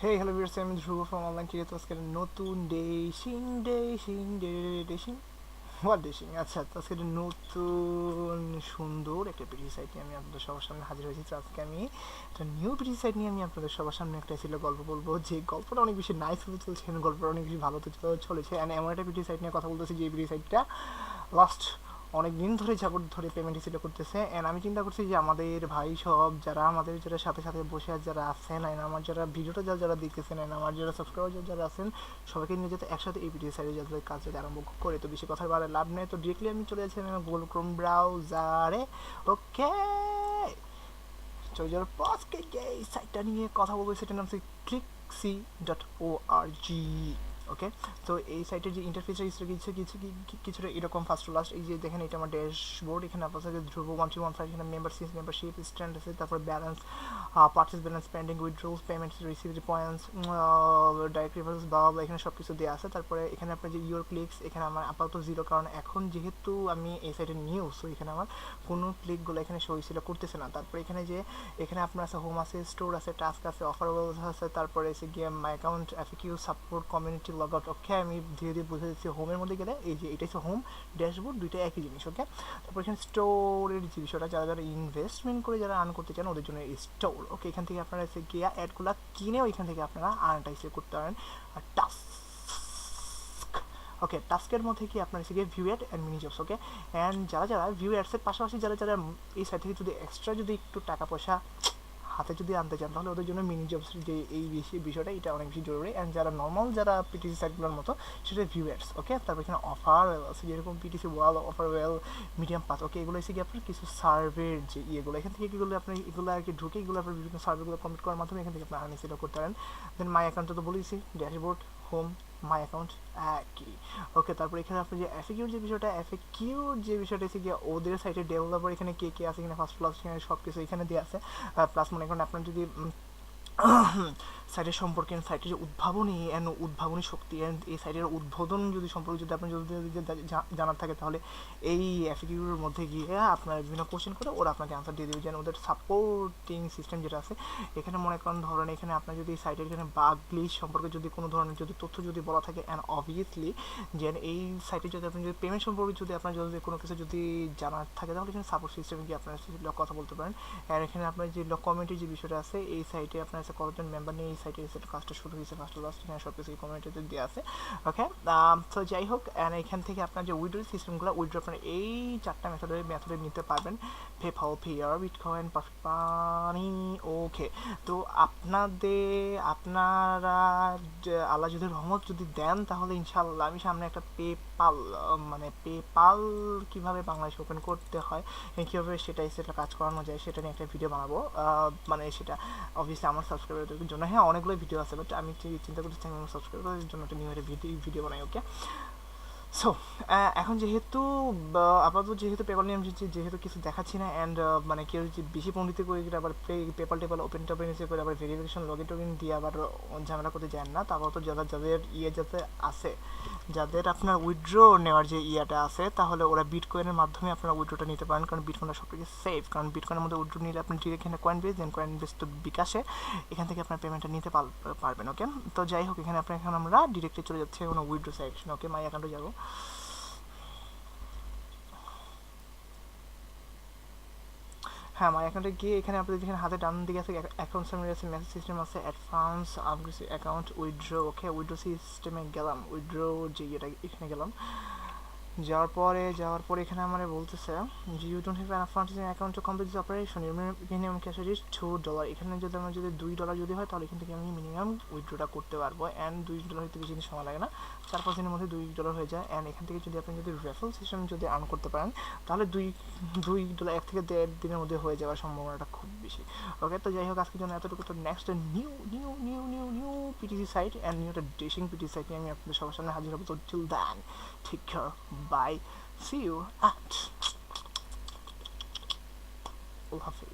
Hey, hello viewers, I'm Dhruv from online creator আজকে নতুন ডেশিং what ডেশিং আচ্ছা তো আজকে একটা নতুন সুন্দর একটা পিটি সাইট নিয়ে আমি আপনাদের সবার সামনে হাজির হয়েছি। তো আজকে আমি একটা নিউ পিটি সাইট নিয়ে আমি আপনাদের সবার সামনে একটা ছিল গল্প বলবো, যে গল্পটা অনেক বেশি নাইস হতে চলছে, গল্পটা অনেক বেশি ভালো চলেছে। অ্যান্ড এমন একটা পিটি সাইট নিয়ে কথা বলতেছি যে পিটি সাইটটা লাস্ট অনেক দিন ধরে যাবত ধরে পেমেন্ট রিসিভ করতেছে। অ্যান্ড আমি চিন্তা করছি যে আমাদের ভাই সব যারা আমাদের যারা সাথে সাথে বসে যারা আছেন, অ্যান্ড আমার যারা ভিডিওটা যারা দেখতেছেন, অ্যান্ড আমার যারা সাবস্ক্রাইবার যারা আছেন, সবাইকে নিয়ে যাতে একসাথে এই ভিডিও সাইডে যাতে কাজ যাতে আরম্ভ করে। তো বেশি কথা বাড়ে লাভ নেই, তো ডিরেক্টলি আমি চলে যাচ্ছি আমার গুগল ক্রোম ব্রাউজারে। ওকে, চলে যাওয়ার পর আজকে এই সাইটটা নিয়ে কথা বলবো, সেটার নাম হচ্ছে clixie.org। ওকে, তো এই সাইটের যে ইন্টারফেসটা কিছুটা এরকম ফার্স্ট টু লাস্ট। এই যে দেখেন, এটা আমার ড্যাশবোর্ড। এখানে আপনার সাথে ধ্রুব 1315, এখানে মেম্বারশিপ স্ট্যান্ড আছে, তারপর balance, purchase balance, pending withdrawals, payments received, points, direct reverse বা এখানে সব কিছু দেওয়া আছে। তারপরে এখানে আপনার যে ইউর ক্লিকস, এখানে আমার আপাতত জিরো, কারণ এখন যেহেতু আমি এই সাইটে নিউ, সো এখানে আমার কোনো ক্লিকগুলো এখানে সই করতেছে না। তারপরে এখানে আপনার আছে হোম আছে, স্টোর আছে, টাস্ক আছে, অফারেবলস আছে, তারপরে এসে গিয়ে my account, FAQ, support, community, log out. Okay, আমি ধীরে ধীরে বুঝে দিচ্ছি। হোমের মধ্যে গেলে এই যে এটা হচ্ছে হোম, ড্যাশবোর্ড, দুইটা একই জিনিস। ওকে, তারপর এখানে স্টোরের যে বিষয়টা, যারা যারা ইনভেস্টমেন্ট করে যারা আর্ন করতে চান ওদের জন্য এই স্টোর। ওকে, এখান থেকে আপনারা এসে গিয়ে অ্যাডগুলো কিনেও এখান থেকে আপনারা আর্নটা এসে করতে পারেন। আর টাস্ক, ওকে, টাস্কের মধ্যে কি আপনার এসে গিয়ে view ad and mini jobs. Okay, and যারা যারা ভিউ অ্যাডসের পাশাপাশি যারা যারা এই সাইট থেকে যদি এক্সট্রা যদি একটু টাকা পয়সা হাতে যদি আনতে চান, তাহলে ওদের জন্য মিনি জবস যে এই বিষয়টা এটা অনেক বেশি জরুরি। অ্যান্ড যারা নর্মাল যারা পিটিসি সাইটগুলোর মতো সেটা ভিউ অ্যাডস। ওকে, তারপর এখানে অফার আছে, যেরকম পিটিসি ওয়াল, অফার ওয়েল, মিডিয়াম পাস। ওকে, এগুলো এসে গিয়ে আপনার কিছু সার্ভের যে ইয়েগুলো, এখান থেকে এগুলো আপনি এগুলো আর কি ঢুকে এগুলো আপনার বিভিন্ন সার্ভেগুলো কমপ্লিট করার মাধ্যমে এখান থেকে আপনি আর্নিং সেট করতে পারেন। দেন মাই অ্যাকাউন্টে তো বলেছি, ড্যাশবোর্ড, হোম, মাই অ্যাকাউন্ট একই। ওকে, তারপর এখানে আপনি যে এফএকিউর যে বিষয়টা এসে গিয়ে ওদের সাইটে ডেভেলপার এখানে কে কে আছে, এখানে ফার্স্ট ক্লাস এখানে সব কিছু এখানে দেওয়া আছে। প্লাস মনে করেন আপনার যদি সাইটের সম্পর্কে, সাইটের যে উদ্ভাবনী শক্তি অ্যান্ড এই সাইটের উদ্বোধন যদি সম্পর্কে যদি আপনার যদি জানার থাকে, তাহলে এই এফএকিউর মধ্যে গিয়ে আপনার বিভিন্ন কোশ্চেন করে ওরা আপনাকে আনসার দিয়ে দেবে। যেন ওদের সাপোর্টিং সিস্টেম যেটা আছে, এখানে মনে করেন ধরেন এখানে আপনার যদি সাইটের এখানে বাগ গ্লিচ সম্পর্কে যদি কোনো ধরনের যদি তথ্য যদি বলা থাকে, অ্যান্ড অবভিয়াসলি যে এই সাইটে যদি আপনি যদি পেমেন্ট সম্পর্কে যদি আপনার যদি কোনো কিছু যদি জানার থাকে, তাহলে এখানে সাপোর্ট সিস্টেমে গিয়ে আপনার কথা বলতে পারেন। আর এখানে আপনার যে কমিউনিটির যে বিষয়টা আছে, এই সাইটে আপনার কতজন মেম্বার নিয়ে এই সাইটে কাজটা শুরু হয়েছে ফার্স্ট লাস্ট, এখানে সব কিছু কমিউনিটিতে দেওয়া আছে। ওকে, তো যাই হোক, অ্যান্ড এখান থেকে আপনার যে উইড্রো সিস্টেমগুলো, উইড্রো আপনার এই চারটা মেথডে নিতে পারবেন: পেপ্যাল, পেয়ার, বিটকয়েন, পারফেক্ট মানি। ওকে, তো আপনারা আল্লাহ যদি রহমত যদি দেন, তাহলে ইনশাল্লাহ আমি সামনে একটা পেপাল কীভাবে বাংলাদেশে ওপেন করতে হয়, কীভাবে সেটা কাজ করানো যায়, সেটা নিয়ে একটা ভিডিও বানাবো। মানে সেটা অবভিয়াসলি আমার সাবস্ক্রাইবারদের জন্য। হ্যাঁ, অনেকগুলো ভিডিও আছে, বাট আমি চিন্তা করতেছি আমি আমার সাবস্ক্রাইবারদের জন্য একটা নিউ একটা ভিডিও বানাই। ওকে, সো এখন যেহেতু আপাতত যেহেতু পেপার নিয়ে যেহেতু কিছু দেখাচ্ছি না, অ্যান্ড মানে কেউ যে বেশি পণ্ডিত করে আবার পেপার ওপেন করে আবার ভেরিফিকেশন লগিন দিয়ে আবার ঝামেলা করতে যান না। তারপর তো যাদের যাতে আছে, যাদের আপনার উইথড্র নেওয়ার যে ইয়েটা আছে, তাহলে ওরা বিটকয়েনের মাধ্যমে আপনারা উইথড্রটা নিতে পারেন, কারণ বিটকয়েনটা সবথেকে সেফ। কারণ বিটকয়েনের মধ্যে উইথড্র নিলে আপনি ডিরেক্ট এখানে কয়েন বেস তো বিকাশে এখান থেকে আপনার পেমেন্টটা নিতে পারবেন। ওকে, তো যাই হোক, এখানে আমরা ডিরেক্টলি চলে যাচ্ছি কোনো উইথড্র সেকশন। ওকে, মাই অ্যাকাউন্টে যাবো। হ্যাঁ, মাই অ্যাকাউন্টে গিয়ে এখানে আপনাদের এখানে হাতে ডান দিকে আছে অ্যাকাউন্ট সামনে আছে, মেসেজ সিস্টেম আছে, অ্যাডভান্স অ্যাকাউন্ট, উইথড্র। ওকে, উইথড্র সিস্টেমে গেলাম, উইথড্র যে এটা এখানে গেলাম। যাওয়ার পরে এখানে আমার বলতেছে যে you don't have enough funds in account to complete this operation, minimum cash is $2। এখানে যদি আমার যদি $2 যদি হয়, তাহলে এখান থেকে আমি মিনিমাম উইথড্রটা করতে পারবো। অ্যান্ড $2 হইতে বেশি সময় লাগে না, 4-5 দিনের মধ্যে $2 হয়ে যায়। অ্যান্ড এখান থেকে যদি আপনি যদি রেফারেল সিস্টেম যদি আর্ন করতে পারেন, তাহলে $2 1 থেকে 1.5 দিনের মধ্যে হয়ে যাওয়ার সম্ভাবনাটা খুব বেশি। ওকে, তো যাই হোক, আজকের জন্য এতটুকু। তো next new PTC site and new একটা ডেশিং পিটিসি সাইট নিয়ে আমি আপনাদের সবার সামনে হাজির হবো। তো till then, take care, bye, see you at Allah Hafiz.